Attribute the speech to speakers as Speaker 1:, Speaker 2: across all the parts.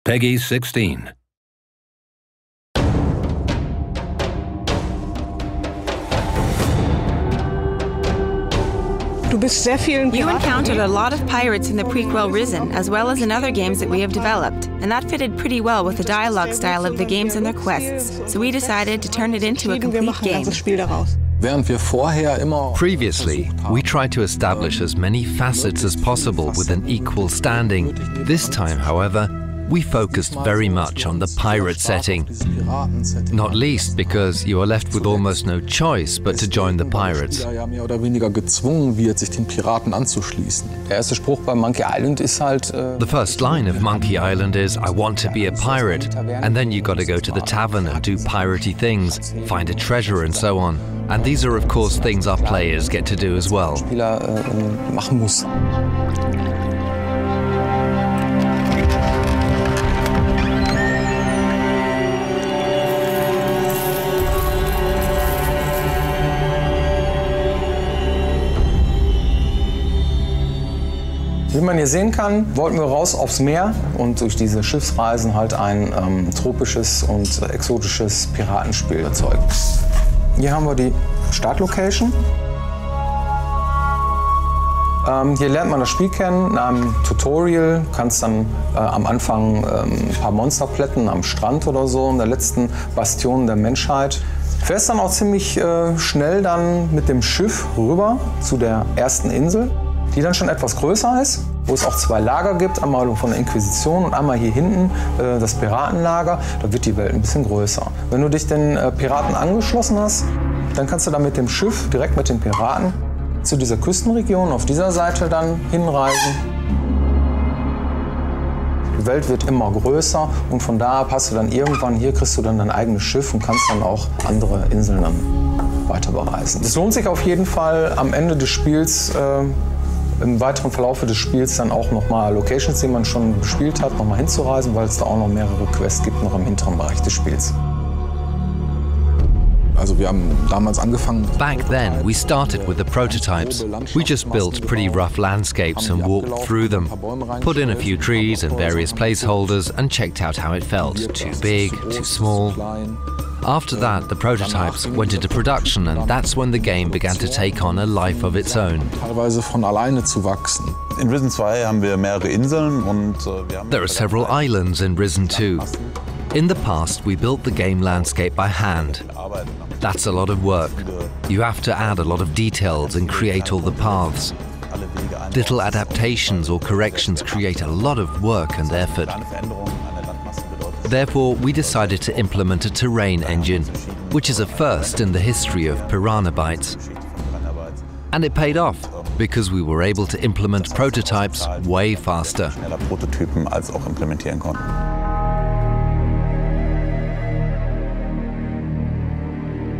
Speaker 1: Peggy 16.
Speaker 2: You encountered a lot of pirates in the prequel Risen, as well as in other games that we have developed, and that fitted pretty well with the dialogue style of the games and their quests, so we decided to turn it into a complete game.
Speaker 3: Previously, we tried to establish as many facets as possible with an equal standing. This time, however, we focused very much on the pirate setting, not least because you are left with almost no choice but to join the pirates. The first line of Monkey Island is, "I want to be a pirate," and then you got to go to the tavern and do piratey things, find a treasure and so on. And these are of course things our players get to do as well.
Speaker 4: Wie man hier sehen kann, wollten wir raus aufs Meer und durch diese Schiffsreisen halt ein tropisches und exotisches Piratenspiel erzeugen. Hier haben wir die Startlocation. Hier lernt man das Spiel kennen in einem Tutorial. Du kannst dann am Anfang ein paar Monster plätten am Strand oder so, in der letzten Bastion der Menschheit. Du fährst dann auch ziemlich schnell dann mit dem Schiff rüber zu der ersten Insel, die dann schon etwas größer ist, wo es auch zwei Lager gibt, einmal von der Inquisition und einmal hier hinten das Piratenlager. Da wird die Welt ein bisschen größer. Wenn du dich den Piraten angeschlossen hast, dann kannst du dann mit dem Schiff direkt mit den Piraten zu dieser Küstenregion auf dieser Seite dann hinreisen. Die Welt wird immer größer und von da ab hast du dann irgendwann, hier kriegst du dann dein eigenes Schiff und kannst dann auch andere Inseln dann weiter bereisen. Es lohnt sich auf jeden Fall am Ende des Spiels, im weiteren Verlauf des Spiels dann auch nochmal Locations, die man schon bespielt hat, nochmal hinzureisen, weil es da auch noch mehrere Quests gibt, noch im hinteren Bereich des Spiels.
Speaker 5: Also wir haben damals angefangen.
Speaker 3: Back then, we started with the prototypes. We just built pretty rough landscapes and walked through them, put in a few trees and various placeholders and checked out how it felt. Too big, too small. After that, the prototypes went into production and that's when the game began to take on a life of its own.
Speaker 5: Teilweise von alleine zu wachsen.
Speaker 6: In Risen 2 haben wir mehrere Inseln und
Speaker 3: There are several islands in Risen 2. In the past, we built the game landscape by hand. That's a lot of work. You have to add a lot of details and create all the paths. Little adaptations or corrections create a lot of work and effort. Therefore, we decided to implement a terrain engine, which is a first in the history of Piranha Bytes. And it paid off, because we were able to implement prototypes way faster.
Speaker 6: Schneller Prototypen als auch implementieren konnten.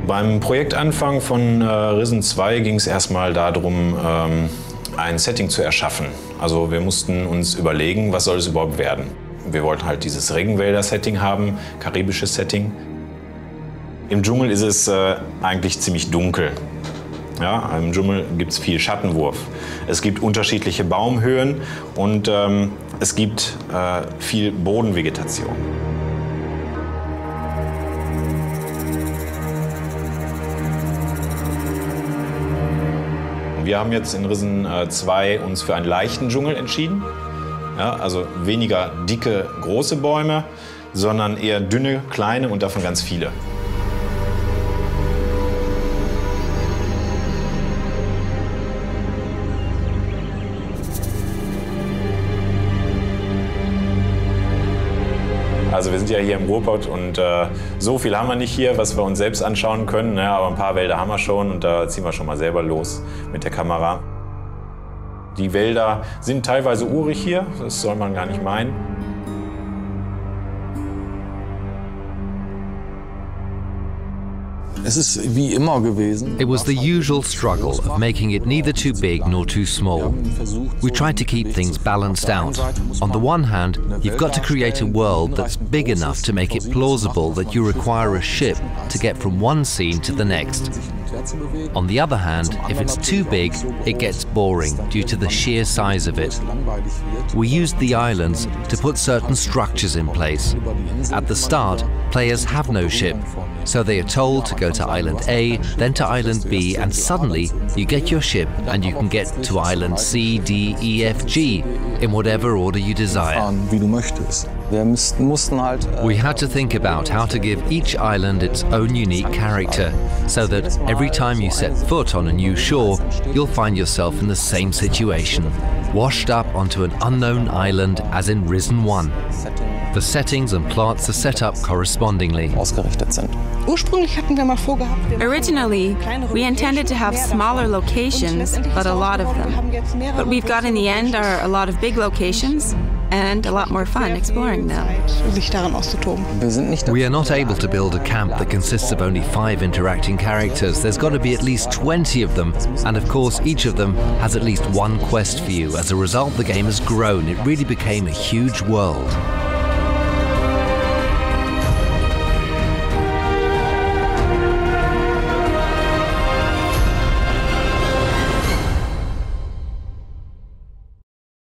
Speaker 7: Beim Projektanfang von Risen 2 ging es erstmal darum, ein Setting zu erschaffen. Also wir mussten uns überlegen, was soll es überhaupt werden. Wir wollten halt dieses Regenwälder-Setting haben, karibisches Setting. Im Dschungel ist es eigentlich ziemlich dunkel. Ja, im Dschungel gibt es viel Schattenwurf. Es gibt unterschiedliche Baumhöhen und es gibt viel Bodenvegetation. Wir haben jetzt in Risen 2 uns für einen leichten Dschungel entschieden. Ja, also weniger dicke, große Bäume, sondern eher dünne, kleine und davon ganz viele. Also wir sind ja hier im Ruhrpott und so viel haben wir nicht hier, was wir uns selbst anschauen können. Ja, aber ein paar Wälder haben wir schon und da ziehen wir schon mal selber los mit der Kamera. Die Wälder sind teilweise urig hier, das soll man gar nicht meinen.
Speaker 5: Es ist wie immer gewesen.
Speaker 3: It was the usual struggle of making it neither too big nor too small. We tried to keep things balanced out. On the one hand, you've got to create a world that's big enough to make it plausible that you require a ship to get from one scene to the next. On the other hand, if it's too big, it gets boring due to the sheer size of it. We used the islands to put certain structures in place. At the start, players have no ship, so they are told to go to Island A, then to Island B, and suddenly you get your ship and you can get to Island C, D, E, F, G, in whatever order you desire. We had to think about how to give each island its own unique character, so that every time you set foot on a new shore, you'll find yourself in the same situation, washed up onto an unknown island as in Risen 1. The settings and plots are set up correspondingly.
Speaker 2: Originally, we intended to have smaller locations, but a lot of them. What we've got in the end are a lot of big locations, and a lot more fun exploring them.
Speaker 3: We are not able to build a camp that consists of only 5 interacting characters. There's got to be at least 20 of them, and of course each of them has at least one quest for you. As a result, the game has grown. It really became a huge world.